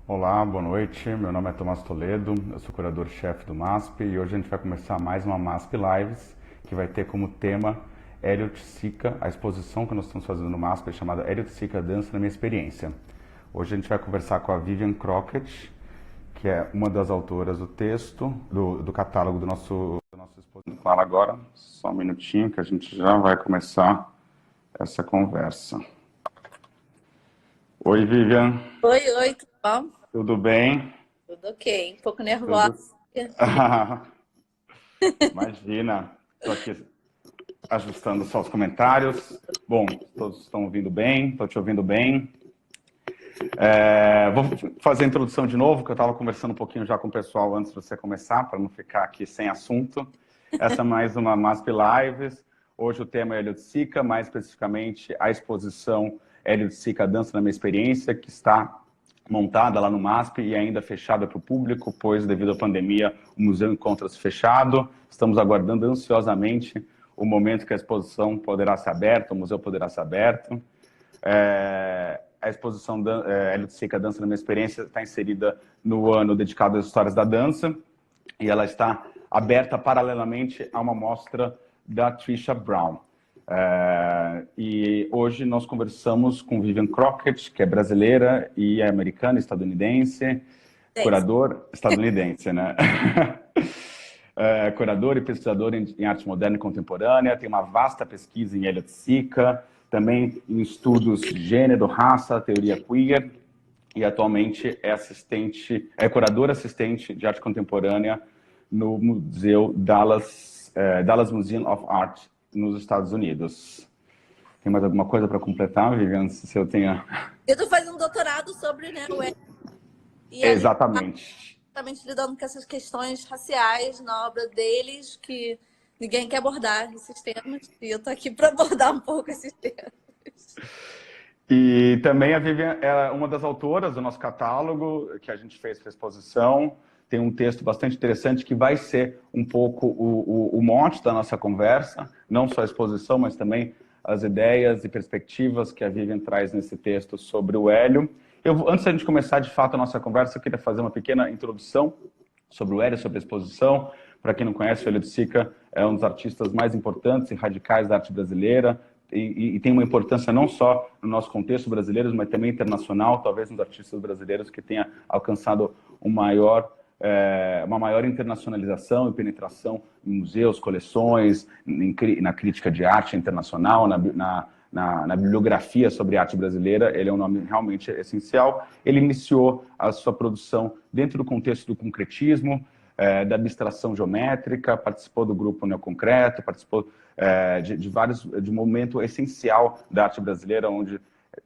Olá, boa noite. Meu nome é Tomás Toledo, eu sou curador-chefe do MASP e hoje a gente vai começar mais uma MASP Lives que vai ter como tema Elliot Sica, a exposição que nós estamos fazendo no MASP é chamada Elliot Sica Dança na Minha Experiência. Hoje a gente vai conversar com a Vivian Crockett, que é uma das autoras do texto, do catálogo do nosso exposição. Fala agora, só um minutinho que a gente já vai começar essa conversa. Oi, Vivian. Oi, tudo bom? Tudo bem? Tudo ok. Um pouco nervosa. Tudo. Imagina, estou aqui ajustando só os comentários. Bom, todos estão ouvindo bem, estou te ouvindo bem. Vou fazer a introdução de novo, que eu estava conversando um pouquinho já com o pessoal antes de você começar, para não ficar aqui sem assunto. Essa é mais uma MASP Lives. Hoje o tema é Elliot Sica, mais especificamente a exposição Elliot Sica Dança na Minha Experiência, que está montada lá no MASP e ainda fechada para o público, pois devido à pandemia o museu encontra-se fechado. Estamos aguardando ansiosamente o momento que a exposição poderá ser aberta, o museu poderá ser aberto. A exposição Elliot Sica Dança na Minha Experiência está inserida no ano dedicado às histórias da dança e ela está aberta paralelamente a uma mostra da Trisha Brown. E hoje nós conversamos com Vivian Crockett, que é brasileira e é americana, estadunidense, curador estadunidense, né? Curador e pesquisador em arte moderna e contemporânea, tem uma vasta pesquisa em Elliot Sica, também em estudos de gênero, raça, teoria queer, e atualmente é curadora assistente de arte contemporânea no Museu Dallas Museum of Art, nos Estados Unidos. Tem mais alguma coisa para completar, Vivian? Se eu tenha... Eu estou fazendo um doutorado sobre, né, o Elliot. Exatamente. Exatamente lidando com essas questões raciais na obra deles, que ninguém quer abordar esses temas, e eu estou aqui para abordar um pouco esses temas. E também a Vivian é uma das autoras do nosso catálogo, que a gente fez para a exposição. Tem um texto bastante interessante que vai ser um pouco o mote da nossa conversa, não só a exposição, mas também as ideias e perspectivas que a Vivian traz nesse texto sobre o Hélio. Antes da gente começar, de fato, a nossa conversa, eu queria fazer uma pequena introdução sobre o Hélio, sobre a exposição. Para quem não conhece, o Elliot Sica é um dos artistas mais importantes e radicais da arte brasileira, e tem uma importância não só no nosso contexto brasileiro, mas também internacional, talvez nos artistas brasileiros que tenha alcançado uma maior internacionalização e penetração em museus, coleções, na crítica de arte internacional, na bibliografia sobre arte brasileira. Ele é um nome realmente essencial. Ele iniciou a sua produção dentro do contexto do concretismo, da abstração geométrica, participou do grupo Neoconcreto, participou de um momento essencial da arte brasileira, onde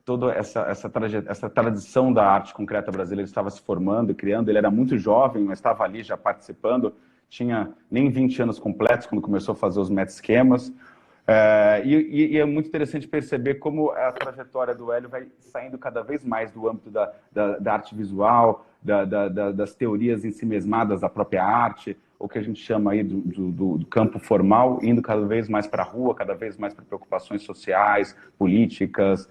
toda essa tradição da arte concreta brasileira estava se formando e criando. Ele era muito jovem, mas estava ali já participando, tinha nem 20 anos completos quando começou a fazer os meta-esquemas. E é muito interessante perceber como a trajetória do Hélio vai saindo cada vez mais do âmbito da arte visual, das teorias ensimesmadas da própria arte, o que a gente chama aí do campo formal, indo cada vez mais para a rua, cada vez mais para preocupações sociais, políticas,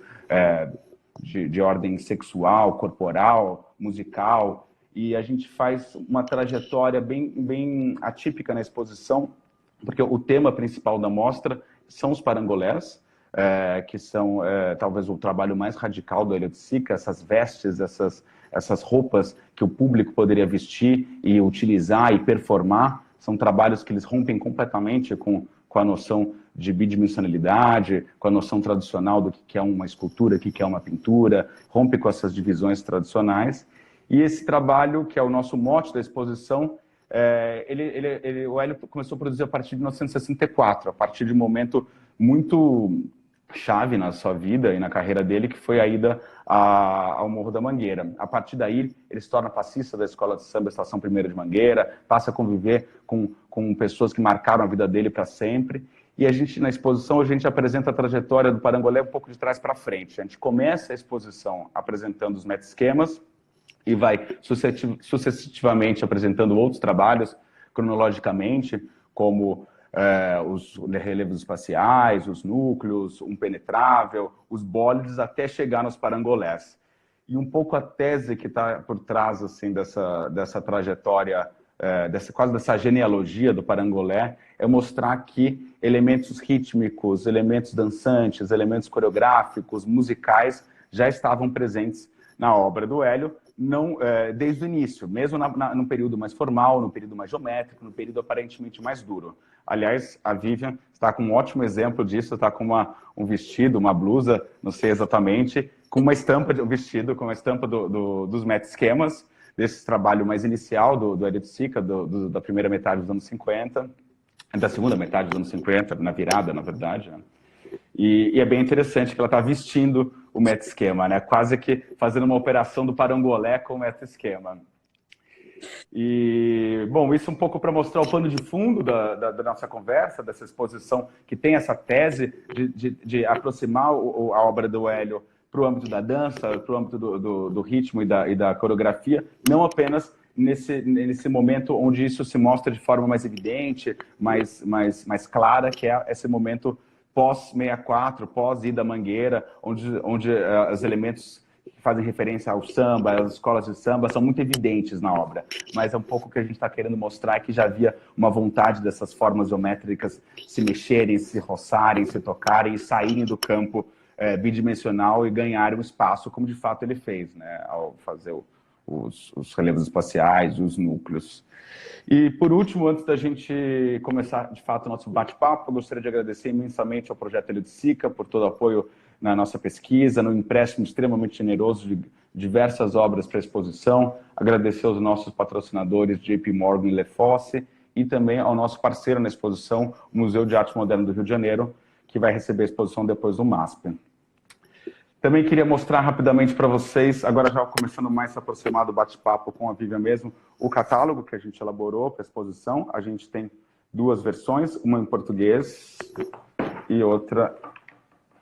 de ordem sexual, corporal, musical. E a gente faz uma trajetória bem atípica na exposição, porque o tema principal da mostra são os parangolés, que são talvez o trabalho mais radical do Elliot Sica, essas vestes, essas roupas que o público poderia vestir e utilizar e performar. São trabalhos que eles rompem completamente com a noção de bidimensionalidade, com a noção tradicional do que é uma escultura, o que é uma pintura, rompe com essas divisões tradicionais. E esse trabalho, que é o nosso mote da exposição, o Hélio começou a produzir a partir de 1964, a partir de um momento muito chave na sua vida e na carreira dele, que foi a ida ao Morro da Mangueira. A partir daí, ele se torna passista da Escola de Samba Estação 1ª de Mangueira, passa a conviver com pessoas que marcaram a vida dele para sempre. E a gente, na exposição, a gente apresenta a trajetória do parangolé um pouco de trás para frente. A gente começa a exposição apresentando os meta-esquemas, e vai sucessivamente apresentando outros trabalhos, cronologicamente, como os relevos espaciais, os núcleos, o impenetrável, os bólides, até chegar nos parangolés. e um pouco a tese que está por trás assim, dessa trajetória, quase dessa genealogia do parangolé, é mostrar que elementos rítmicos, elementos dançantes, elementos coreográficos, musicais, já estavam presentes na obra do Hélio, não, desde o início, mesmo no período mais formal, no período mais geométrico, no período aparentemente mais duro. Aliás, a Vivian está com um ótimo exemplo disso, está com um vestido, uma blusa, não sei exatamente, com uma estampa, um vestido com uma estampa dos meta-esquemas, desse trabalho mais inicial do Hélio de Sica, da primeira metade dos anos 50, da segunda metade dos anos 50, na virada, na verdade, né? E é bem interessante que ela está vestindo o meta-esquema, né? Quase que fazendo uma operação do parangolé com o meta-esquema. E, bom, isso um pouco para mostrar o pano de fundo da nossa conversa, dessa exposição que tem essa tese de aproximar a obra do Hélio para o âmbito da dança, para o âmbito do ritmo e da coreografia, não apenas nesse momento onde isso se mostra de forma mais evidente, mais clara, que é esse momento pós-64, pós-Ida Mangueira, onde os elementos que fazem referência ao samba, às escolas de samba, são muito evidentes na obra. Mas é um pouco o que a gente está querendo mostrar, que já havia uma vontade dessas formas geométricas se mexerem, se roçarem, se tocarem e saírem do campo bidimensional e ganharem um espaço, como de fato ele fez, né, ao fazer os relevos espaciais, os núcleos. E, por último, antes da gente começar, de fato, o nosso bate-papo, eu gostaria de agradecer imensamente ao Projeto Hélio de Sica por todo o apoio na nossa pesquisa, no empréstimo extremamente generoso de diversas obras para a exposição, agradecer aos nossos patrocinadores JP Morgan e Lefosse, e também ao nosso parceiro na exposição, o Museu de Arte Moderna do Rio de Janeiro, que vai receber a exposição depois do MASP. Também queria mostrar rapidamente para vocês, agora já começando mais a se aproximar do bate-papo com a Vivian mesmo, o catálogo que a gente elaborou para a exposição. A gente tem duas versões, uma em português e outra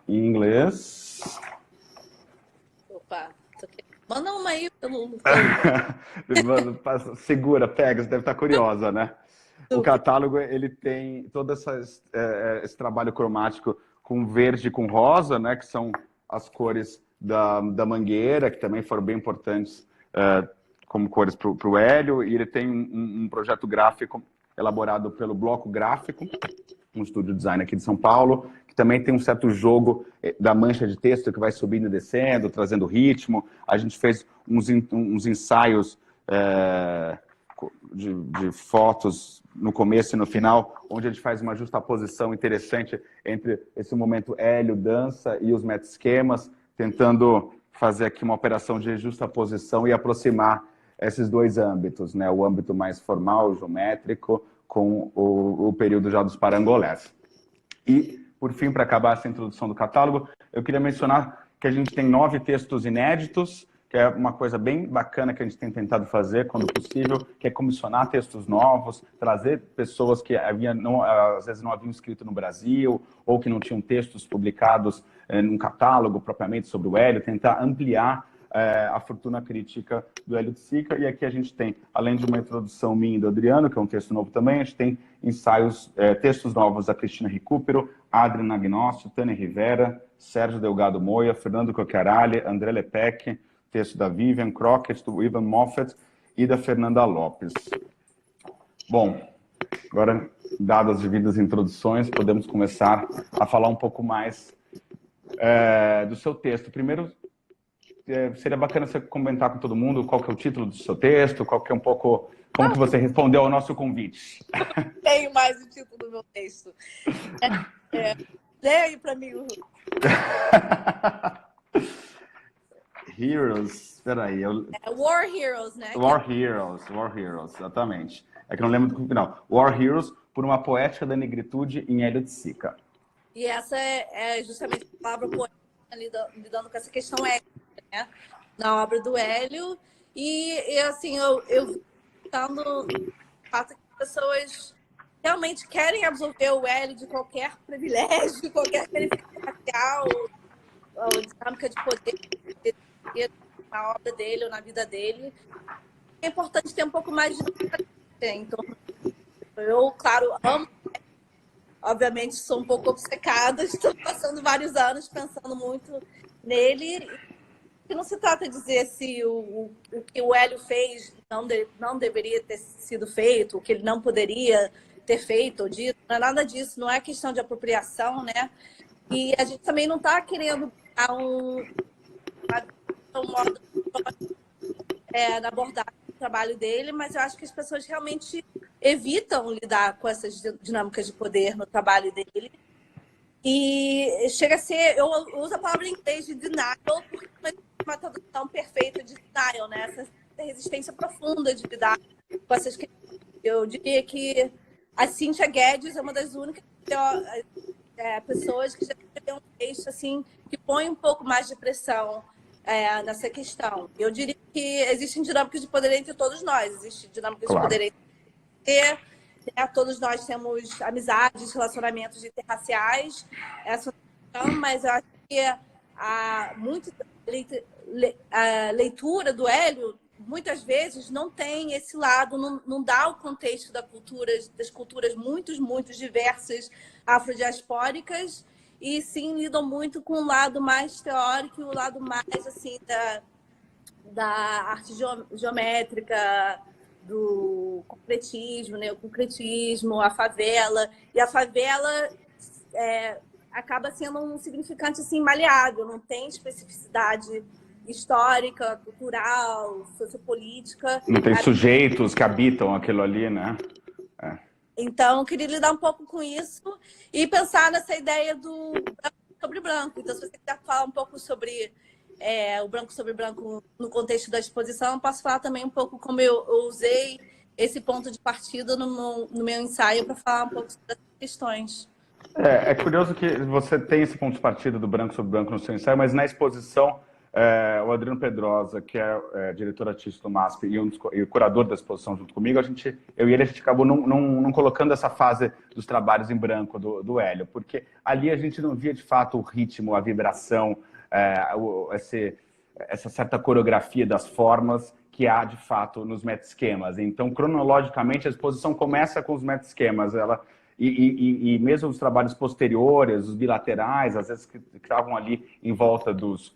em inglês. Opa, manda uma aí pelo... Segura, pega, você deve estar curiosa, né? O catálogo, ele tem todo esse trabalho cromático com verde e com rosa, né, que são as cores da Mangueira, que também foram bem importantes como cores para o Hélio, e ele tem um projeto gráfico elaborado pelo Bloco Gráfico, um estúdio de design aqui de São Paulo, que também tem um certo jogo da mancha de texto que vai subindo e descendo, trazendo ritmo. A gente fez uns ensaios de fotos no começo e no final, onde a gente faz uma justaposição interessante entre esse momento Hélio, dança, e os meta-esquemas, tentando fazer aqui uma operação de justaposição e aproximar esses dois âmbitos, né? O âmbito mais formal, geométrico, com o período já dos parangolés. E, por fim, para acabar essa introdução do catálogo, eu queria mencionar que a gente tem 9 textos inéditos, que é uma coisa bem bacana que a gente tem tentado fazer, quando possível, que é comissionar textos novos, trazer pessoas que às vezes não haviam escrito no Brasil, ou que não tinham textos publicados num catálogo propriamente sobre o Hélio, tentar ampliar a fortuna crítica do Hélio de Sica. E aqui a gente tem, além de uma introdução minha e do Adriano, que é um texto novo também, a gente tem ensaios, textos novos da Cristina Recupero, Adriana Agnoscio, Tânia Rivera, Sérgio Delgado Moya, Fernando Coquiarale, André Lepec, texto da Vivian Crockett, do Ivan Moffat e da Fernanda Lopes. Bom, agora, dadas as devidas introduções, podemos começar a falar um pouco mais do seu texto. Primeiro, seria bacana você comentar com todo mundo qual que é o título do seu texto, qual que é um pouco... Como que você respondeu ao nosso convite? Tenho mais o título do meu texto. Lê aí para mim. Heroes, espera aí. War Heroes, né? War Heroes, exatamente. É que eu não lembro do final. War Heroes, por uma poética da negritude em Hélio de Sica. E essa é justamente a palavra poética lidando com essa questão étnica, né? Na obra do Hélio. E assim, eu estando o fato que as pessoas realmente querem absolver o Hélio de qualquer privilégio, qualquer benefício racial, ou dinâmica de poder na obra dele ou na vida dele. É importante ter um pouco mais de em torno disso. Eu, claro, amo. Obviamente, sou um pouco obcecada. Estou passando vários anos pensando muito nele. que não se trata de dizer se o que o Hélio fez não deveria ter sido feito, o que ele não poderia ter feito ou dito, não é nada disso, não é questão de apropriação, né? E a gente também não está querendo dar um modo na abordagem do trabalho dele, mas eu acho que as pessoas realmente evitam lidar com essas dinâmicas de poder no trabalho dele. E chega a ser, eu uso a palavra em inglês de denial, porque não existe uma tradução perfeita de denial, né? Essa resistência profunda de lidar com essas questões. Eu diria que a Cynthia Guedes é uma das únicas pessoas que já escreveu um texto assim, que põe um pouco mais de pressão nessa questão. Eu diria que existem dinâmicas de poder entre todos nós, existem dinâmicas de poder entre todos nós temos amizades, relacionamentos interraciais, essa questão, mas eu acho que a leitura do Hélio muitas vezes não tem esse lado, não dá o contexto das culturas muito diversas afrodiaspóricas, e sim lidam muito com o lado mais teórico e o lado mais assim da arte geométrica, do concretismo, né? O concretismo, a favela. E a favela acaba sendo um significante assim, maleável, não tem especificidade histórica, cultural, sociopolítica. Não tem sujeitos que habitam aquilo ali, né? Então, eu queria lidar um pouco com isso e pensar nessa ideia do branco sobre branco. Então, se você quiser falar um pouco sobre o branco sobre branco no contexto da exposição, eu posso falar também um pouco como eu usei esse ponto de partida no meu ensaio para falar um pouco sobre essas questões. É curioso que você tem esse ponto de partida do branco sobre branco no seu ensaio, mas na exposição, o Adriano Pedrosa, que é diretor artístico do MASP e o curador da exposição junto comigo, eu e ele, a gente acabou não colocando essa fase dos trabalhos em branco do Hélio, porque ali a gente não via de fato o ritmo, a vibração, essa certa coreografia das formas que há de fato nos meta-esquemas. Então, cronologicamente, a exposição começa com os meta-esquemas, e mesmo os trabalhos posteriores, os bilaterais, às vezes que estavam ali em volta dos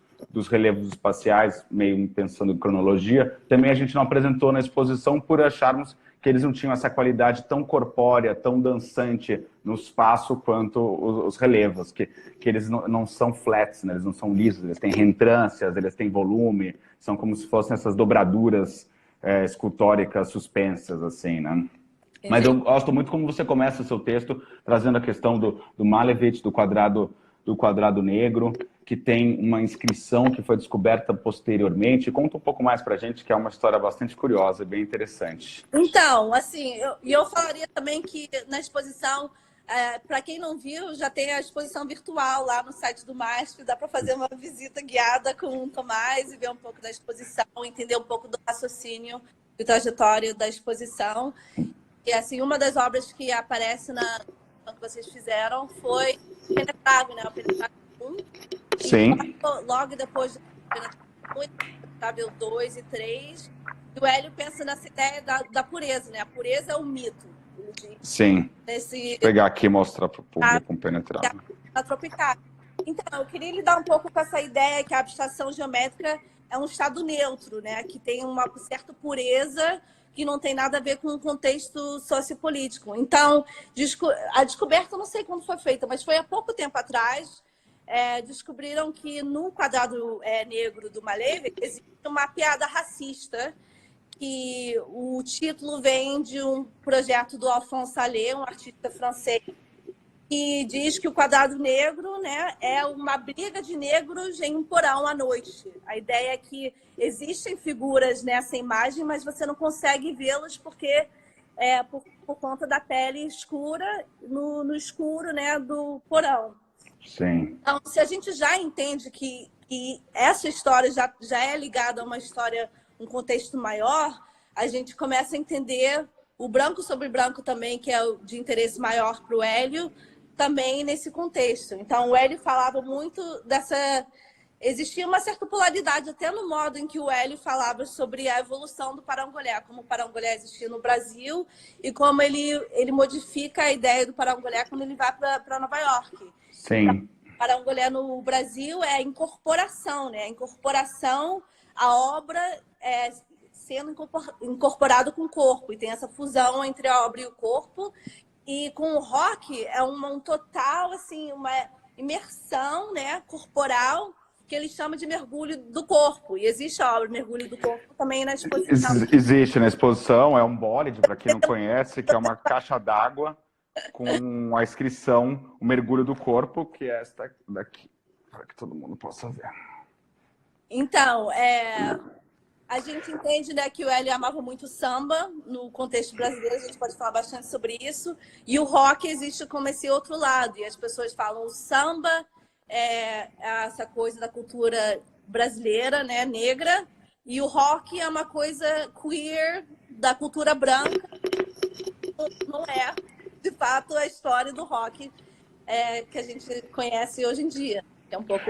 relevos espaciais, meio pensando em cronologia, também a gente não apresentou na exposição por acharmos que eles não tinham essa qualidade tão corpórea, tão dançante no espaço quanto os relevos, que eles não são flats, né? Eles não são lisos, eles têm reentrâncias, eles têm volume, são como se fossem essas dobraduras escultóricas suspensas, assim, né? Mas eu gosto muito como você começa o seu texto trazendo a questão do Malevich, do quadrado negro, que tem uma inscrição que foi descoberta posteriormente. Conta um pouco mais para a gente, que é uma história bastante curiosa e bem interessante. Então, assim, eu falaria também que na exposição, para quem não viu, já tem a exposição virtual lá no site do MASP, dá para fazer uma visita guiada com o Tomás e ver um pouco da exposição, entender um pouco do raciocínio e trajetória da exposição. E assim, uma das obras que aparece que vocês fizeram foi o Penetrável, né? O Penetrável 1. Sim. E logo depois do Penetrável 2 e 3, o Hélio pensa nessa ideia da pureza, né? A pureza é um mito. Sim. Vou pegar aqui e mostrar para o público um Penetrável. A Tropical. Então, eu queria lidar um pouco com essa ideia que a abstração geométrica é um estado neutro, né? Que tem uma certa pureza que não tem nada a ver com o contexto sociopolítico. Então, a descoberta, eu não sei quando foi feita, mas foi há pouco tempo atrás, descobriram que no quadrado negro do Malevich existe uma piada racista, que o título vem de um projeto do Alphonse Allais, um artista francês, que diz que o quadrado negro, né, é uma briga de negros em um porão à noite. A ideia é que existem figuras nessa imagem, mas você não consegue vê-las porque por conta da pele escura no escuro, né, do porão. Sim. Então, se a gente já entende que essa história já é ligada a uma história, um contexto maior, a gente começa a entender o branco sobre branco também, que é de interesse maior para o Hélio, também nesse contexto. Então, o Hélio falava muito dessa... Existia uma certa polaridade até no modo em que o Hélio falava sobre a evolução do parangolé, como o parangolé existia no Brasil e como ele modifica a ideia do parangolé quando ele vai para Nova York. Sim. Parangolé no Brasil é a incorporação, né? A incorporação, a obra sendo incorporado com o corpo. E tem essa fusão entre a obra e o corpo. E com o rock é um total, assim, uma imersão, né, corporal, que ele chama de mergulho do corpo. E existe a obra Mergulho do Corpo também na exposição. Existe na exposição, é um bólide, para quem não conhece, que é uma caixa d'água com a inscrição O Mergulho do Corpo, que é esta daqui, para que todo mundo possa ver. Então, a gente entende, né, que o Hélio amava muito samba, no contexto brasileiro, a gente pode falar bastante sobre isso, e o rock existe como esse outro lado, e as pessoas falam o samba essa coisa da cultura brasileira, né, negra, e o rock é uma coisa queer da cultura branca. Não é, de fato, a história do rock que a gente conhece hoje em dia. É um pouco...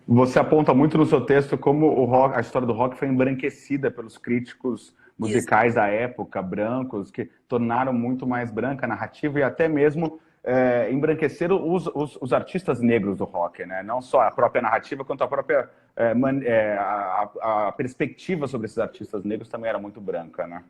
Você aponta muito no seu texto como a história do rock foi embranquecida pelos críticos musicais da época, brancos, que tornaram muito mais branca a narrativa e até mesmo embranqueceram os artistas negros do rock, né? Não só a própria narrativa, quanto a própria a perspectiva sobre esses artistas negros também era muito branca, né?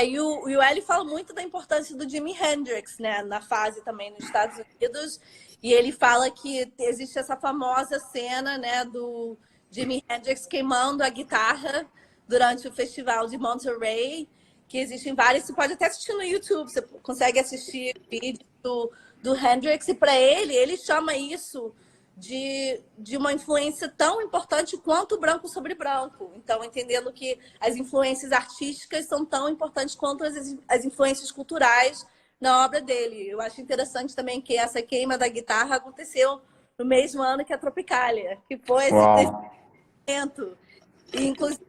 E o Hélio fala muito da importância do Jimi Hendrix, né? Na fase também nos Estados Unidos. E ele fala que existe essa famosa cena, né, do Jimi Hendrix queimando a guitarra durante o festival de Monterey, que existem vários, você pode até assistir no YouTube, você consegue assistir vídeos do Hendrix, e para ele chama isso de uma influência tão importante quanto branco sobre branco. Então, entendendo que as influências artísticas são tão importantes quanto as influências culturais na obra dele. Eu acho interessante também que essa queima da guitarra aconteceu no mesmo ano que a Tropicália, que foi esse evento. E, inclusive,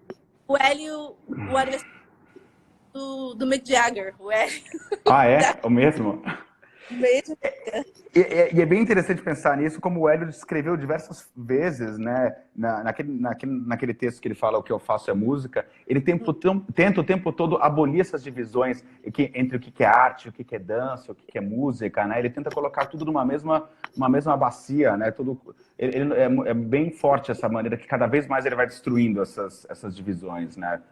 o aniversário do Mick Jagger. O Hélio. Ah, é? O mesmo? Mesmo. E é bem interessante pensar nisso, como o Hélio escreveu diversas vezes, né? Naquele texto que ele fala O que eu faço é música, ele tenta o tempo todo abolir essas divisões entre o que é arte, o que é dança, o que é música, né? Ele tenta colocar tudo numa mesma bacia, né? É bem forte essa maneira que cada vez mais ele vai destruindo essas divisões, né?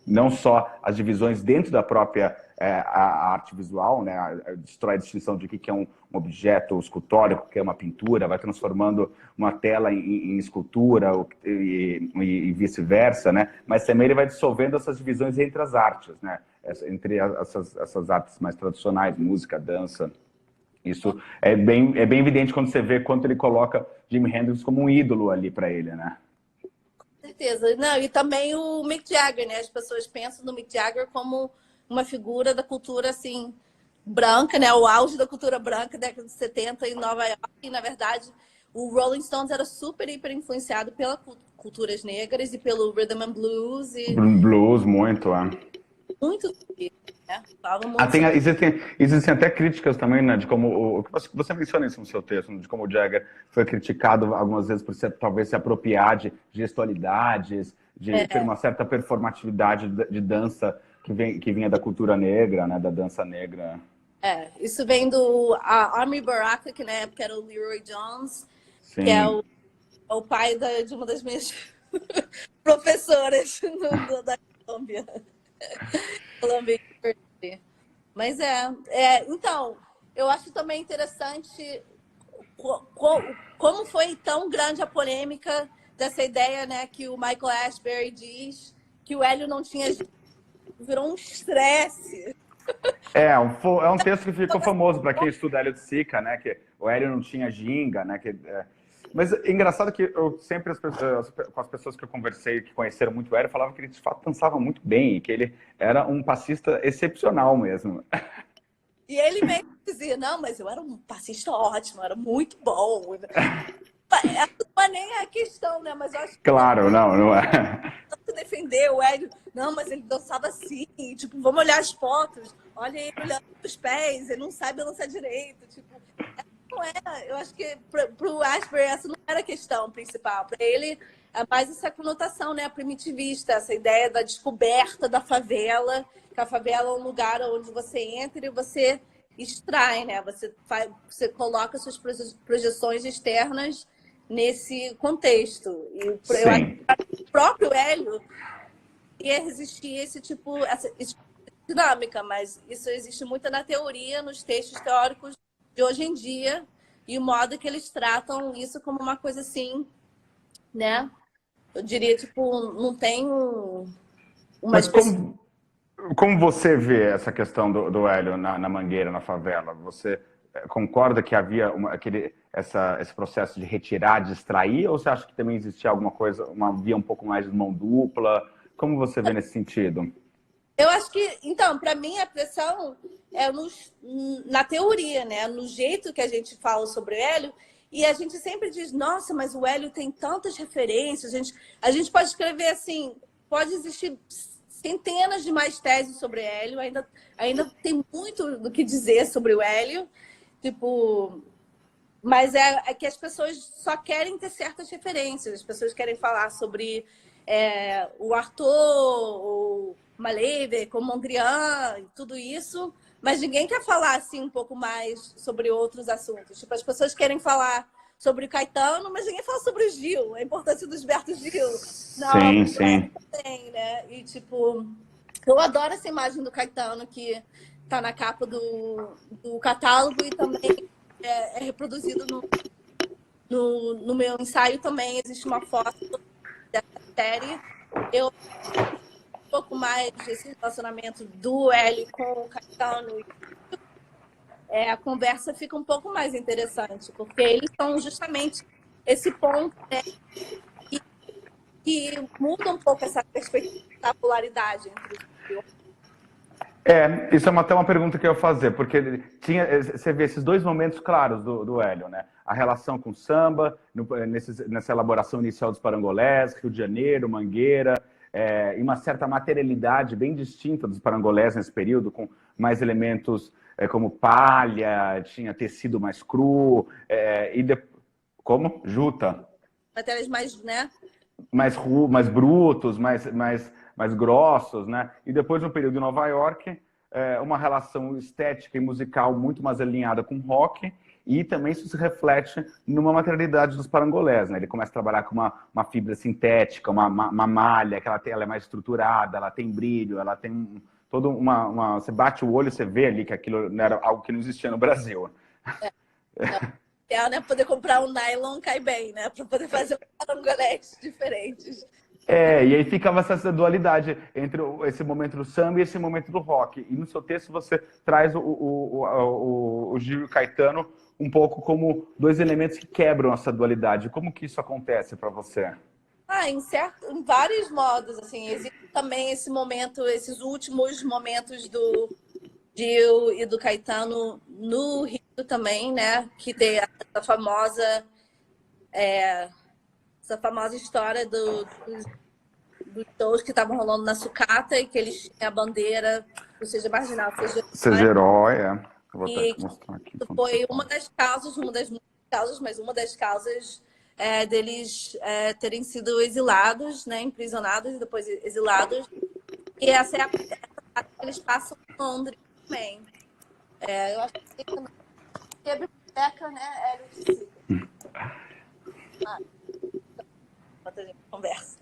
Não só as divisões dentro da própria a arte visual, né? Destrói a distinção de o que é um objeto escultórico, o que é uma pintura, vai transformando uma tela em escultura e vice-versa, né? Mas também ele vai dissolvendo essas divisões entre as artes, né? Entre essas artes mais tradicionais, música, dança. Isso é bem evidente quando você vê quanto ele coloca Jimi Hendrix como um ídolo ali para ele, né? Certeza. Não, e também o Mick Jagger, né? As pessoas pensam no Mick Jagger como uma figura da cultura, assim, branca, né? O auge da cultura branca, década de 70 em Nova York. E, na verdade, o Rolling Stones era super, hiper influenciado pelas culturas negras e pelo rhythm and blues. Blues, muito, Muito, né? Muito existem até críticas também, né, de como você menciona isso no seu texto, de como o Jagger foi criticado algumas vezes por talvez se apropriar de gestualidades, de ter uma certa performatividade de dança que vinha da cultura negra, né, da dança negra. Isso vem do Army Baraka, que na época era o Leroy Jones, Sim. que é o pai de uma das minhas professoras da Colômbia. Mas então, eu acho também interessante como foi tão grande a polêmica dessa ideia, né, que o Michael Ashbury diz que o Hélio não tinha... Virou um estresse. É um texto que ficou famoso para quem estuda Hélio de Sica, né, que o Hélio não tinha ginga, né, Mas é engraçado que eu sempre, com as pessoas que eu conversei, que conheceram muito o Hélio, falavam que ele de fato dançava muito bem, que ele era um passista excepcional mesmo. E ele mesmo dizia, não, mas eu era um passista ótimo, era muito bom. Não é nem a questão, né? Mas eu acho que... Claro, não é. Tanto defender o Hélio, não, mas ele dançava assim, tipo, vamos olhar as fotos, olha ele olhando os pés, ele não sabe dançar direito, tipo... Não é, eu acho que para o Ashbury essa não era a questão principal. Para ele é mais essa conotação, né, primitivista, essa ideia da descoberta da favela, que a favela é um lugar onde você entra e você extrai, né? Você coloca suas projeções externas nesse contexto. E eu acho Sim. que o próprio Hélio ia resistir esse tipo de dinâmica, mas isso existe muito na teoria, nos textos teóricos de hoje em dia, e o modo que eles tratam isso como uma coisa assim, né? Eu diria, tipo, não tem uma Mas espécie. como você vê essa questão do Hélio na Mangueira, na favela? Você concorda que havia esse processo de retirar, de extrair, ou você acha que também existia alguma coisa, uma via um pouco mais de mão dupla? Como você vê nesse sentido? Eu acho que, então, para mim, a pressão é na teoria, né? No jeito que a gente fala sobre o Hélio. E a gente sempre diz, nossa, mas o Hélio tem tantas referências. A gente pode escrever assim, pode existir centenas de mais teses sobre o Hélio. Ainda tem muito do que dizer sobre o Hélio. Tipo, mas é que as pessoas só querem ter certas referências. As pessoas querem falar sobre o Arthur, o Malevich, o Mondrian, e tudo isso, mas ninguém quer falar assim um pouco mais sobre outros assuntos. Tipo, as pessoas querem falar sobre o Caetano, mas ninguém fala sobre o Gil, a importância do Gilberto Gil. Não, Sim, sim. tem, né? E tipo, eu adoro essa imagem do Caetano que tá na capa do catálogo e também é reproduzido no meu ensaio também. Existe uma foto dessa série. Eu um pouco mais desse relacionamento do Hélio com o Caetano. A conversa fica um pouco mais interessante, porque eles são justamente esse ponto, né, que muda um pouco essa perspectiva da polaridade entre os dois. Isso é até uma pergunta que eu ia fazer, porque você vê esses dois momentos claros do Hélio, né? A relação com o samba, nessa elaboração inicial dos parangolés, Rio de Janeiro, Mangueira, e uma certa materialidade bem distinta dos parangolés nesse período, com mais elementos como palha, tinha tecido mais cru, como? Juta. Matérias mais, né? Mais brutos, mais grossos, né? E depois, no período de Nova York, uma relação estética e musical muito mais alinhada com rock, e também isso se reflete numa materialidade dos parangolés, né? Ele começa a trabalhar com uma fibra sintética, uma malha, que ela é mais estruturada, ela tem brilho, ela tem toda Você bate o olho e você vê ali que aquilo era algo que não existia no Brasil. Né? Poder comprar um nylon cai bem, né? Para poder fazer parangolés diferentes. E aí ficava essa dualidade entre esse momento do samba e esse momento do rock. E no seu texto você traz o Gil e o Caetano um pouco como dois elementos que quebram essa dualidade. Como que isso acontece para você? Em vários modos, assim, existe também esse momento, esses últimos momentos do Gil e do Caetano no Rio também, né? Que tem essa famosa história dos shows que estavam rolando na sucata e que eles tinham a bandeira, ou seja, marginal, Seja herói, Eu vou até e mostrar aqui. foi uma das muitas causas, mas uma das causas deles terem sido exilados, né, imprisionados e depois exilados. E essa é a parte que eles passam em Londres também. Eu acho que a biblioteca, né, era o discípulo. Enquanto a gente conversa.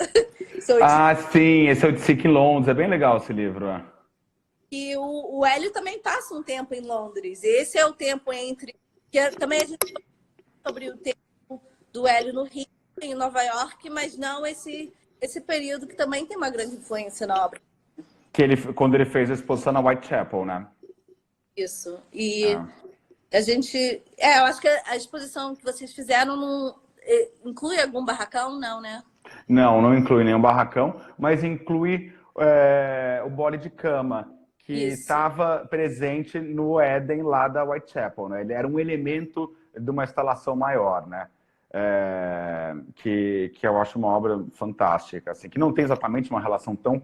Sim, esse é o de Sick em Londres. É bem legal esse livro. E o Hélio também passa um tempo em Londres. Esse é o tempo entre... Que também a gente fala sobre o tempo do Hélio no Rio, em Nova York, mas não esse período que também tem uma grande influência na obra. Quando ele fez a exposição na Whitechapel, né? Isso. E a gente... eu acho que a exposição que vocês fizeram não inclui algum barracão, não, né? Não inclui nenhum barracão, mas inclui o bole de cama, que estava presente no Éden lá da Whitechapel, né? Ele era um elemento de uma instalação maior, né? Que eu acho uma obra fantástica, assim, que não tem exatamente uma relação tão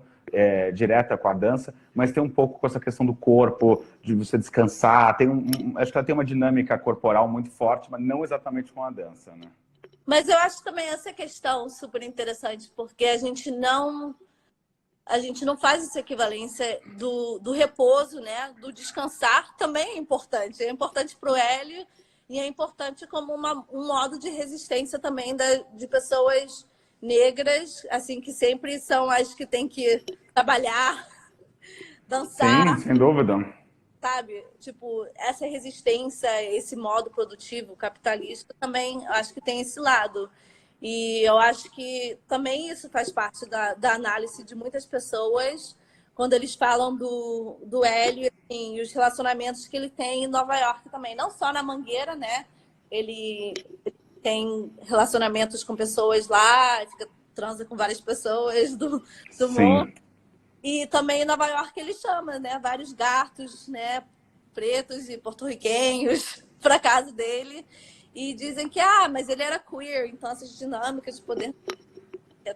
direta com a dança, mas tem um pouco com essa questão do corpo, de você descansar, acho que ela tem uma dinâmica corporal muito forte, mas não exatamente com a dança, né? Mas eu acho também essa questão super interessante, porque a gente não... a gente não faz essa equivalência do repouso, né? Do descansar também é importante para o Hélio e é importante como um modo de resistência também de pessoas negras, assim, que sempre são as que têm que trabalhar, Sim, dançar, sem dúvida. sabe? Tipo, essa resistência, esse modo produtivo capitalista também acho que tem esse lado. E eu acho que também isso faz parte da análise de muitas pessoas quando eles falam do Hélio assim, e os relacionamentos que ele tem em Nova York também. Não só na Mangueira, né? Ele tem relacionamentos com pessoas lá, transa com várias pessoas do mundo. Sim. E também em Nova York ele chama, né? Vários gatos, né? Pretos e porto-riquenhos para casa dele. E dizem que, mas ele era queer, então essas dinâmicas de poder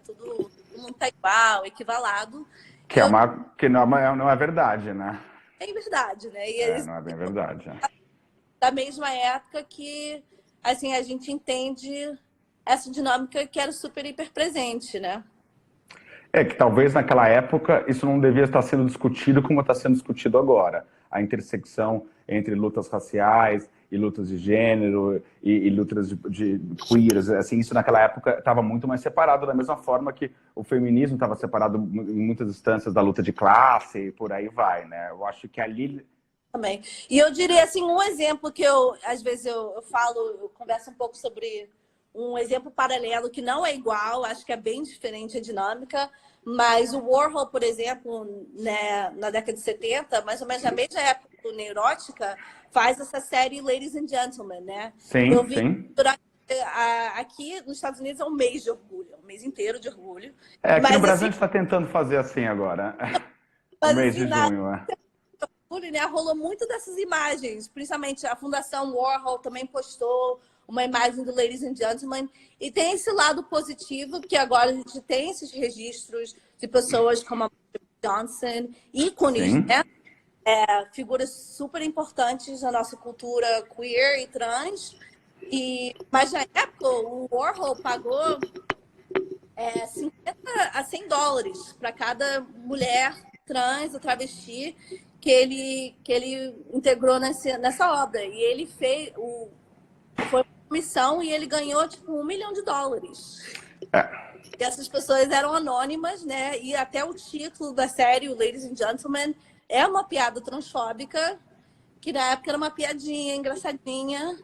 todo mundo tá igual, equivalado. Que não é verdade, né? É verdade, né? E eles, Não é bem verdade. da mesma época que assim, a gente entende essa dinâmica que era super hiper presente, né? É que talvez naquela época isso não devia estar sendo discutido como está sendo discutido agora. A intersecção entre lutas raciais e lutas de gênero e lutas de queers, assim, isso naquela época estava muito mais separado, da mesma forma que o feminismo estava separado em muitas instâncias da luta de classe e por aí vai, né? Eu acho que ali... Também. E eu diria, assim, um exemplo que às vezes eu falo, eu converso um pouco sobre um exemplo paralelo que não é igual, acho que é bem diferente a dinâmica, mas o Warhol, por exemplo, né, na década de 70, mais ou menos na mesma época do Neurótica, faz essa série Ladies and Gentlemen, né? Sim, Eu vi sim. Aqui nos Estados Unidos é um mês de orgulho, um mês inteiro de orgulho. Aqui no Mas, Brasil assim, a gente está tentando fazer assim agora, o mas, mês assim, de junho, né? né, rolou muito dessas imagens, principalmente a Fundação Warhol também postou uma imagem do Ladies and Gentlemen, e tem esse lado positivo que agora a gente tem esses registros de pessoas como a Johnson, ícones, Sim. né? Figuras super importantes na nossa cultura queer e trans. Mas na época o Warhol pagou 50 a 100 dólares para cada mulher trans ou travesti que ele integrou nessa obra. E ele fez foi uma missão e ele ganhou tipo $1 milhão. E essas pessoas eram anônimas, né? E até o título da série, o Ladies and Gentlemen, é uma piada transfóbica, que na época era uma piadinha engraçadinha.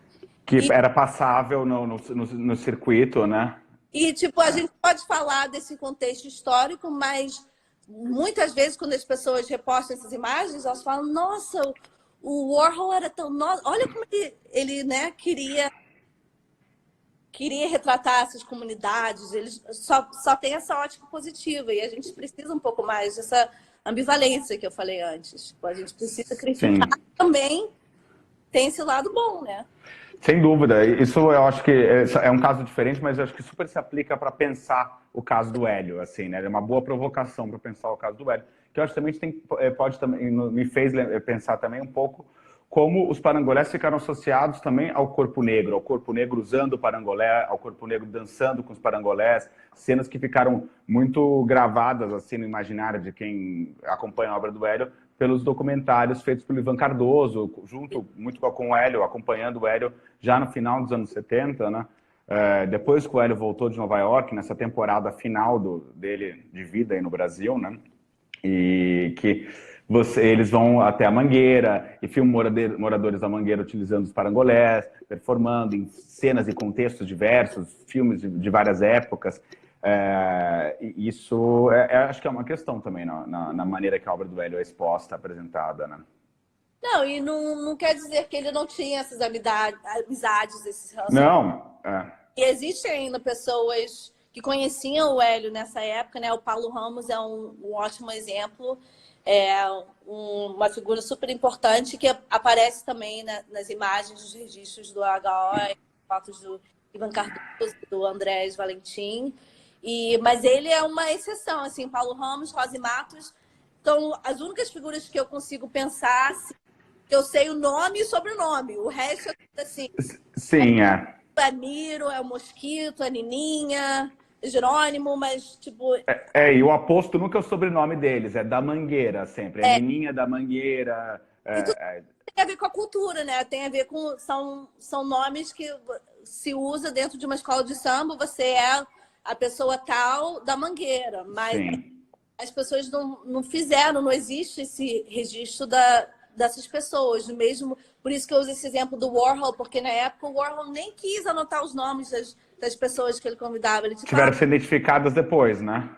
Que era passável no circuito, né? E, tipo, a gente pode falar desse contexto histórico, mas muitas vezes, quando as pessoas repostam essas imagens, elas falam, nossa, o Warhol era tão... Olha como ele né, queria retratar essas comunidades, ele só tem essa ótica positiva, e a gente precisa um pouco mais dessa ambivalência que eu falei antes. A gente precisa criticar também, tem esse lado bom, né? Sem dúvida. Isso eu acho que é um caso diferente, mas eu acho que super se aplica para pensar o caso do Hélio, assim, né? É uma boa provocação para pensar o caso do Hélio, que eu acho que também pode também me fez pensar também um pouco como os parangolés ficaram associados também ao corpo negro usando o parangolé, ao corpo negro dançando com os parangolés, cenas que ficaram muito gravadas assim no imaginário de quem acompanha a obra do Hélio, pelos documentários feitos pelo Ivan Cardoso, junto muito com o Hélio, acompanhando o Hélio já no final dos anos 70, né? Depois que o Hélio voltou de Nova York, nessa temporada final dele de vida aí no Brasil, né? E que eles vão até a Mangueira e filmam moradores da Mangueira utilizando os parangolés, performando em cenas e contextos diversos, filmes de várias épocas. Isso acho que é uma questão também na maneira que a obra do Hélio é exposta, apresentada, né? Não, e não quer dizer que ele não tinha essas amizades, esses relacionamentos. Não, E existem ainda pessoas que conheciam o Hélio nessa época, né? O Paulo Ramos é um ótimo exemplo, uma figura super importante que aparece também nas imagens dos registros do HO, fotos do Ivan Cardoso, do Andrés Valentim. Mas ele é uma exceção, assim, Paulo Ramos, Rose Matos, são as únicas figuras que eu consigo pensar, assim, que eu sei o nome e sobrenome. O resto, assim... Sim, É Miro, é o Mosquito, a Nininha, Jerônimo, mas, tipo... E o Aposto nunca é o sobrenome deles, é da Mangueira sempre. É Meninha da Mangueira. E tudo tem a ver com a cultura, né? Tem a ver com... São nomes que se usa dentro de uma escola de samba, você é a pessoa tal da Mangueira, mas Sim. as pessoas não fizeram, não existe esse registro dessas pessoas, mesmo. Por isso que eu uso esse exemplo do Warhol, porque na época o Warhol nem quis anotar os nomes das pessoas que ele convidava. Ele, tipo, Tiveram que ser identificadas depois, né?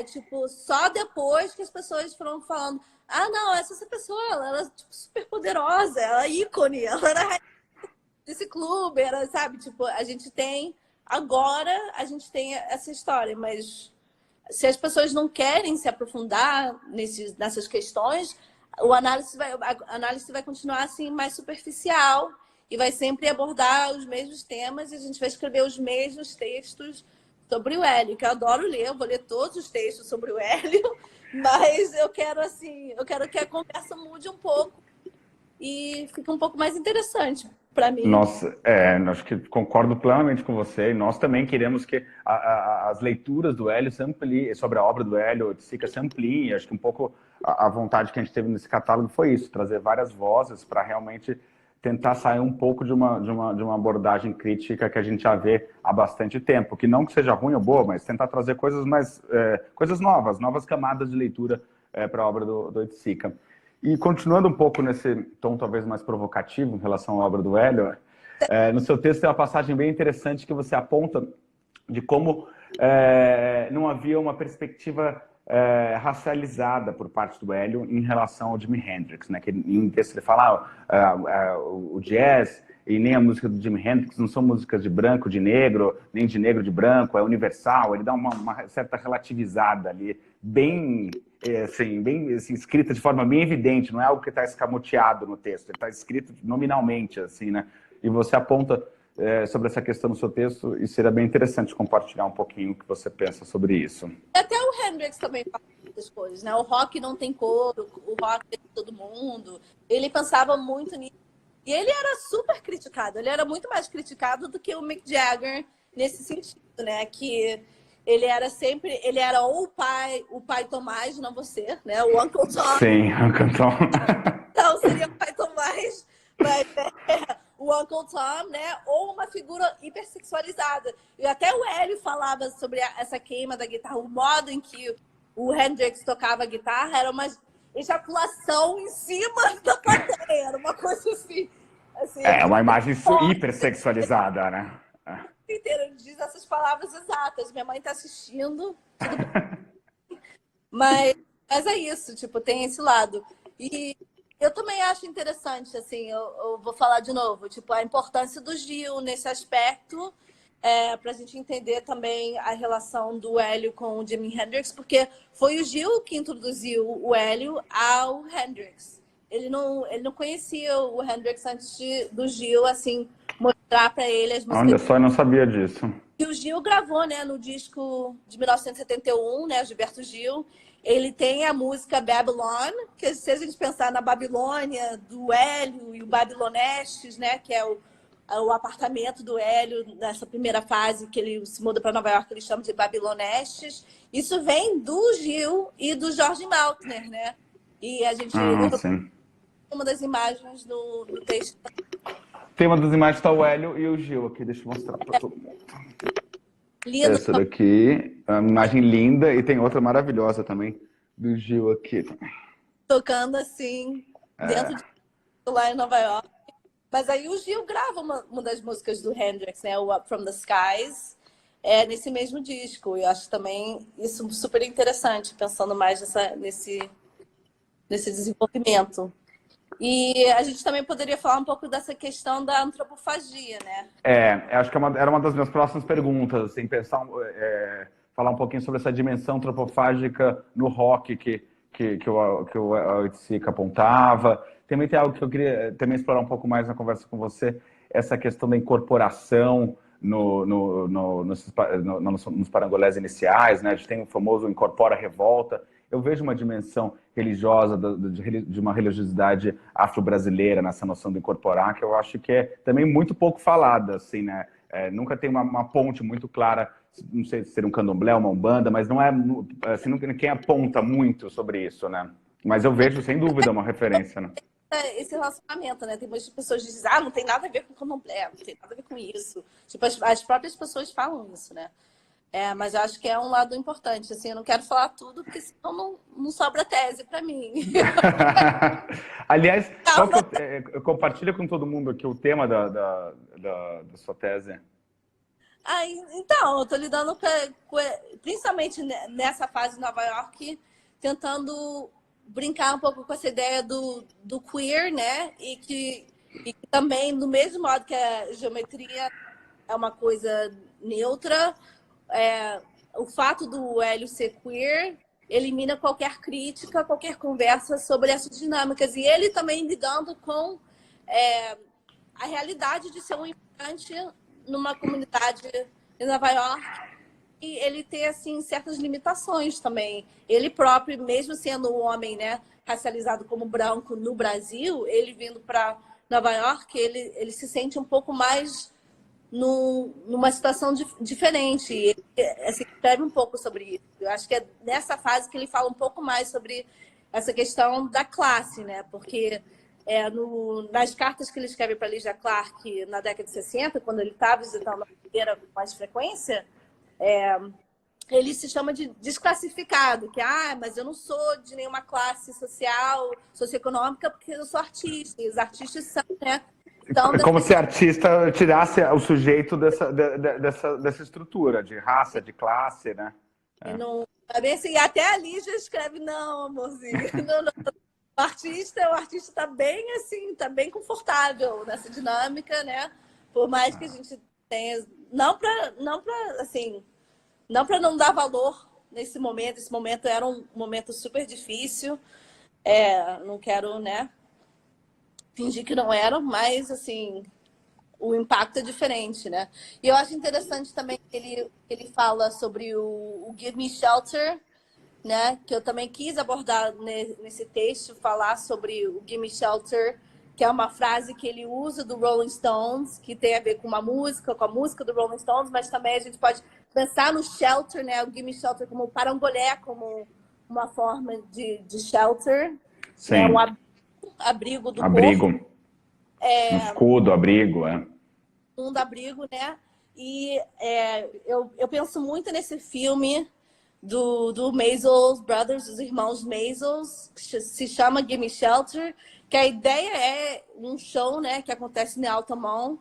tipo, só depois que as pessoas foram falando, ah, não, essa pessoa, ela era tipo, super poderosa, ela é ícone, ela era rainha desse clube, era, sabe, tipo, agora a gente tem essa história, mas se as pessoas não querem se aprofundar nessas questões, a análise vai continuar assim mais superficial e vai sempre abordar os mesmos temas e a gente vai escrever os mesmos textos sobre o Hélio, que eu adoro ler, eu vou ler todos os textos sobre o Hélio, mas eu quero que a conversa mude um pouco e fique um pouco mais interessante para mim. Nossa, acho que concordo plenamente com você. E nós também queremos que as leituras do Hélio se ampliem, sobre a obra do Hélio Oiticica se ampliem. Acho que um pouco a vontade que a gente teve nesse catálogo foi isso, trazer várias vozes para realmente tentar sair um pouco de uma abordagem crítica que a gente já vê há bastante tempo. Que não que seja ruim ou boa, mas tentar trazer coisas coisas novas camadas de leitura para a obra do Oiticica. E continuando um pouco nesse tom talvez mais provocativo em relação à obra do Hélio, no seu texto tem uma passagem bem interessante que você aponta de como não havia uma perspectiva racializada por parte do Hélio em relação ao Jimi Hendrix, né? Que em um texto ele fala o jazz e nem a música do Jimi Hendrix não são músicas de branco, de negro, nem de negro, de branco, é universal. Ele dá uma certa relativizada ali, bem escrita de forma bem evidente, não é algo que está escamoteado no texto, ele está escrito nominalmente, assim, né? E você aponta sobre essa questão no seu texto e seria bem interessante compartilhar um pouquinho o que você pensa sobre isso. Até o Hendrix também fala essas coisas, né? O rock não tem cor, o rock é de todo mundo. Ele pensava muito nisso. E ele era super criticado, ele era muito mais criticado do que o Mick Jagger nesse sentido, né? Que ele era ou o pai Tomás, não você, né? O Uncle Tom. Sim, Uncle Tom. Então, seria o pai Tomás, mas o Uncle Tom, né? Ou uma figura hipersexualizada. E até o Hélio falava sobre essa queima da guitarra, o modo em que o Hendrix tocava a guitarra era uma ejaculação em cima da plateia, era uma coisa assim. Uma imagem hipersexualizada, né? Inteiro, ele diz essas palavras exatas. Minha mãe tá assistindo, tudo bem. Mas é isso, tipo, tem esse lado. E eu também acho interessante, assim, eu vou falar de novo, tipo, a importância do Gil nesse aspecto, para a gente entender também a relação do Hélio com o Jimi Hendrix, porque foi o Gil que introduziu o Hélio ao Hendrix. Ele não conhecia o Hendrix antes do Gil, assim, mostrar para ele as músicas. Olha só, eu não sabia disso. E o Gil gravou, né, no disco de 1971, né, Gilberto Gil. Ele tem a música Babylon, que se a gente pensar na Babilônia, do Hélio e o Babilonestes, né, que é o apartamento do Hélio nessa primeira fase que ele se muda para Nova York, ele chama de Babilonestes. Isso vem do Gil e do Jorge Maltner, né? E a gente sim. Uma das imagens do texto. Tem uma das imagens, está o Hélio e o Gil aqui, deixa eu mostrar para todo mundo. Lindo. Essa daqui, uma imagem linda, e tem outra maravilhosa também, do Gil aqui também. Tocando assim, dentro de lá em Nova York. Mas aí o Gil grava uma das músicas do Hendrix, né? O Up From The Skies, nesse mesmo disco. E eu acho também isso super interessante, pensando mais nesse desenvolvimento. E a gente também poderia falar um pouco dessa questão da antropofagia, né? Acho que era uma das minhas próximas perguntas, assim, falar um pouquinho sobre essa dimensão antropofágica no rock que o Oiticica apontava. Também tem algo que eu queria também explorar um pouco mais na conversa com você, essa questão da incorporação nos parangolés iniciais, né? A gente tem o famoso Incorpora Revolta. Eu vejo uma dimensão religiosa, de uma religiosidade afro-brasileira nessa noção de incorporar, que eu acho que é também muito pouco falada, assim, né? Nunca tem uma ponte muito clara não sei se ser um candomblé, uma umbanda, mas não é assim, quem aponta muito sobre isso, né? Mas eu vejo, sem dúvida, uma referência, né? Esse relacionamento, né? Tem muitas pessoas que dizem, não tem nada a ver com candomblé, não tem nada a ver com isso. Tipo, as próprias pessoas falam isso, né? Mas eu acho que é um lado importante, assim, eu não quero falar tudo, porque senão não sobra tese para mim. Aliás, eu compartilho com todo mundo aqui o tema da sua tese. Então, eu estou lidando principalmente nessa fase de Nova York, tentando brincar um pouco com essa ideia do queer, né? E que também, do mesmo modo que a geometria é uma coisa neutra, o fato do Hélio ser queer elimina qualquer crítica, qualquer conversa sobre essas dinâmicas. E ele também lidando com a realidade de ser um imigrante numa comunidade em Nova York, e ele tem assim certas limitações também. Ele próprio, mesmo sendo um homem, né, racializado como branco no Brasil, ele vindo para Nova York, ele se sente um pouco mais numa situação diferente. Ele escreve um pouco sobre isso. Eu acho que é nessa fase que ele fala um pouco mais sobre essa questão da classe, né? Porque nas cartas que ele escreve para Lydia Clark na década de 60, quando ele estava visitando a Figueira com mais frequência, ele se chama de desclassificado, que mas eu não sou de nenhuma classe social, socioeconômica, porque eu sou artista, e os artistas são, né? Então, como se artista tirasse o sujeito dessa estrutura de raça, de classe, né? Não, é bem assim, até a Lígia escreve, não, amorzinho, não. O artista está bem assim, está bem confortável nessa dinâmica, né? Por mais que a gente tenha, não para assim, não para não dar valor nesse momento. Esse momento era um momento super difícil. Não quero, né, fingir que não era, mas assim, o impacto é diferente, né? E eu acho interessante também que ele fala sobre o Give Me Shelter, né? Que eu também quis abordar nesse texto, falar sobre o Give Me Shelter, que é uma frase que ele usa do Rolling Stones, que tem a ver com a música do Rolling Stones, mas também a gente pode pensar no shelter, né? O Give Me Shelter como parangolé, como uma forma de shelter, Sim. né? Um abrigo do corpo. Um escudo, abrigo, Um abrigo, né? E eu penso muito nesse filme do Maisel Brothers, dos irmãos Maisel, que se chama Give Me Shelter, que a ideia é um show, né, que acontece em Altamont,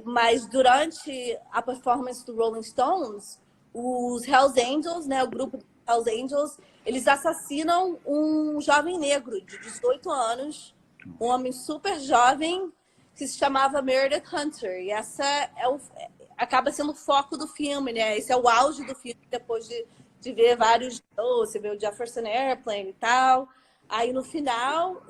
mas durante a performance do Rolling Stones, os Hells Angels, né, o grupo Hells Angels, eles assassinam um jovem negro de 18 anos, um homem super jovem, que se chamava Meredith Hunter. E essa acaba sendo o foco do filme, né? Esse é o auge do filme, depois de ver vários shows, você vê o Jefferson Airplane e tal. Aí, no final,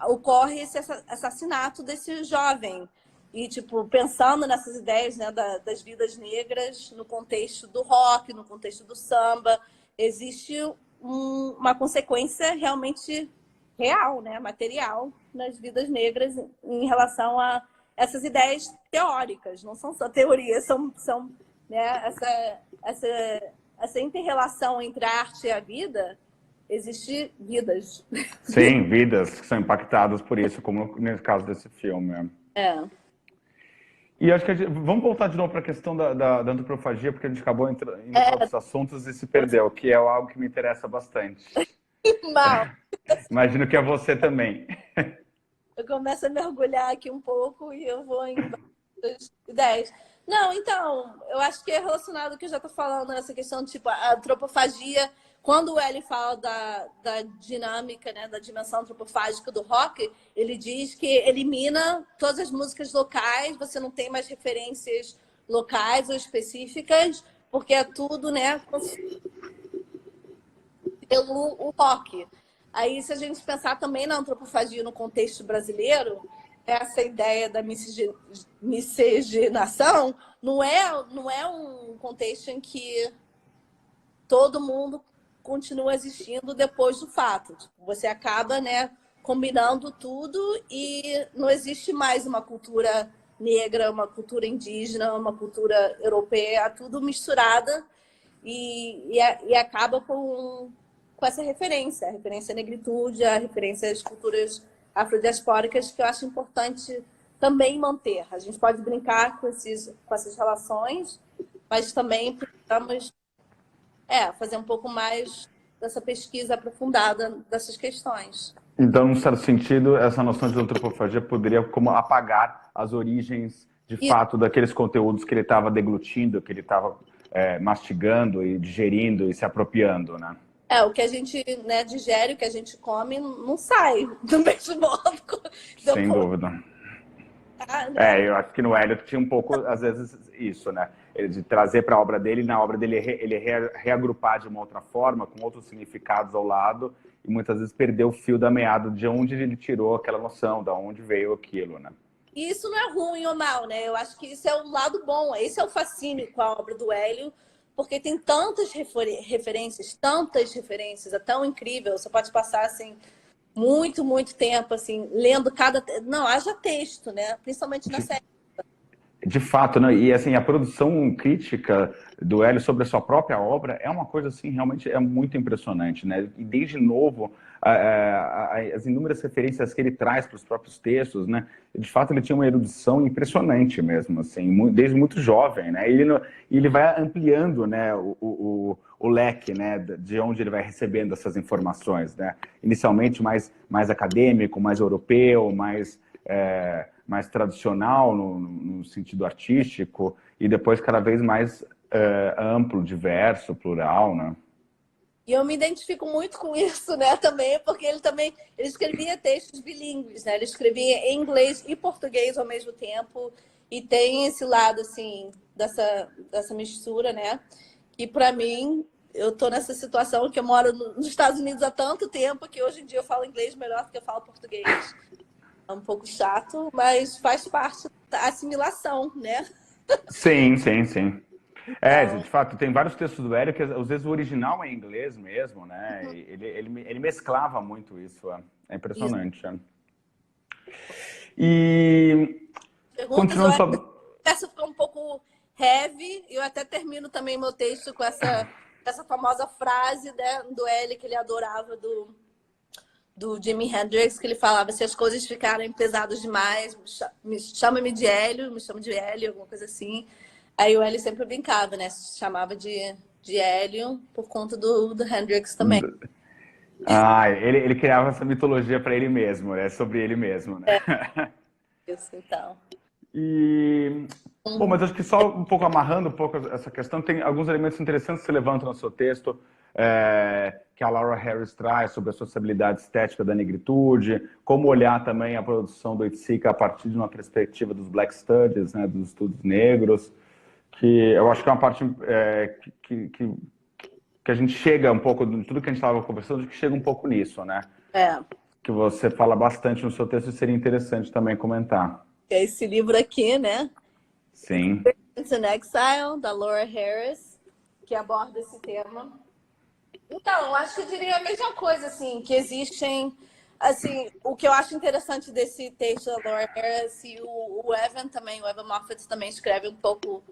ocorre esse assassinato desse jovem. E, tipo, pensando nessas ideias, né, das vidas negras no contexto do rock, no contexto do samba, existe uma consequência realmente real, né, material nas vidas negras em relação a essas ideias teóricas, não são só teorias, são né, essa inter-relação entre a arte e a vida, existe vidas. Sim, vidas que são impactadas por isso, como no caso desse filme. E acho que vamos voltar de novo para a questão da antropofagia, porque a gente acabou indo para outros assuntos e se perdeu, que é algo que me interessa bastante. Mal. Imagino que é você também. Eu começo a mergulhar aqui um pouco e eu vou em várias ideias. Não, então, eu acho que é relacionado ao que eu já estou falando, essa questão, tipo, a antropofagia. Quando o Eli fala da dinâmica, né, da dimensão antropofágica do rock, ele diz que elimina todas as músicas locais, você não tem mais referências locais ou específicas, porque é tudo, né, pelo rock. Aí, se a gente pensar também na antropofagia no contexto brasileiro, essa ideia da miscigenação não é um contexto em que todo mundo continua existindo depois do fato. Tipo, você acaba, né, combinando tudo e não existe mais uma cultura negra, uma cultura indígena, uma cultura europeia, tudo misturada e acaba com essa referência, a referência à negritude, a referência às culturas afrodiaspóricas, que eu acho importante também manter. A gente pode brincar com essas relações, mas também precisamos fazer um pouco mais dessa pesquisa aprofundada dessas questões. Então, num certo sentido, essa noção de antropofagia poderia como apagar as origens, de fato, daqueles conteúdos que ele estava deglutindo, que ele estava mastigando e digerindo e se apropriando, né? O que a gente digere, o que a gente come, não sai do mesmo modo. Sem dúvida. Eu acho que no Eliot tinha um pouco, às vezes, isso, né? Ele de trazer para a obra dele, e na obra dele ele reagrupar de uma outra forma, com outros significados ao lado, e muitas vezes perdeu o fio da meada de onde ele tirou aquela noção, de onde veio aquilo, né? E isso não é ruim ou mal, né? Eu acho que isso é um lado bom. Esse é o fascínio com a obra do Hélio, porque tem tantas referências, é tão incrível. Você pode passar, assim, muito, muito tempo, assim, lendo cada... Não, haja texto, né? Principalmente na série. De fato, né? E assim, a produção crítica do Hélio sobre a sua própria obra é uma coisa, assim, realmente é muito impressionante, né? E desde novo, as inúmeras referências que ele traz para os próprios textos, né? De fato, ele tinha uma erudição impressionante mesmo, assim, desde muito jovem, né? E ele vai ampliando, né, o leque, né, de onde ele vai recebendo essas informações, né? Inicialmente mais acadêmico, mais europeu, mais tradicional no sentido artístico, e depois cada vez mais amplo, diverso, plural, né? E eu me identifico muito com isso, né, também, porque ele escrevia textos bilíngues, né? Ele escrevia em inglês e português ao mesmo tempo, e tem esse lado, assim, dessa mistura, né? E para mim, eu tô nessa situação que eu moro nos Estados Unidos há tanto tempo que hoje em dia eu falo inglês melhor do que eu falo português. É um pouco chato, mas faz parte da assimilação, né? Sim. De fato, tem vários textos do Hélio que às vezes o original é em inglês mesmo, né? Uhum. Ele mesclava muito isso, é impressionante. E continuando sobre... Essa ficou um pouco heavy, eu até termino também meu texto com essa famosa frase, né, do Hélio que ele adorava do Jimi Hendrix, que ele falava: se as coisas ficarem pesadas demais, chama-me de Hélio, me chama de Hélio, alguma coisa assim. Aí o Hélio sempre brincava, né? Se chamava de Hélio por conta do Hendrix também. Ele criava essa mitologia para ele mesmo, né? Sobre ele mesmo, né? Isso, então. Bom, mas acho que só um pouco amarrando um pouco essa questão, tem alguns elementos interessantes que se levantam no seu texto, que a Laura Harris traz sobre a sociabilidade estética da negritude, como olhar também a produção do Oiticica a partir de uma perspectiva dos Black Studies, né, dos estudos negros, que eu acho que é uma parte que a gente chega um pouco, de tudo que a gente estava conversando, que chega um pouco nisso, né? Que você fala bastante no seu texto e seria interessante também comentar. É esse livro aqui, né? Sim. In Exile, da Laura Harris, que aborda esse tema. Então, eu acho que eu diria a mesma coisa, assim, que existem, assim, o que eu acho interessante desse texto da Laura Harris e o Evan também, o Evan Moffat também escreve um pouco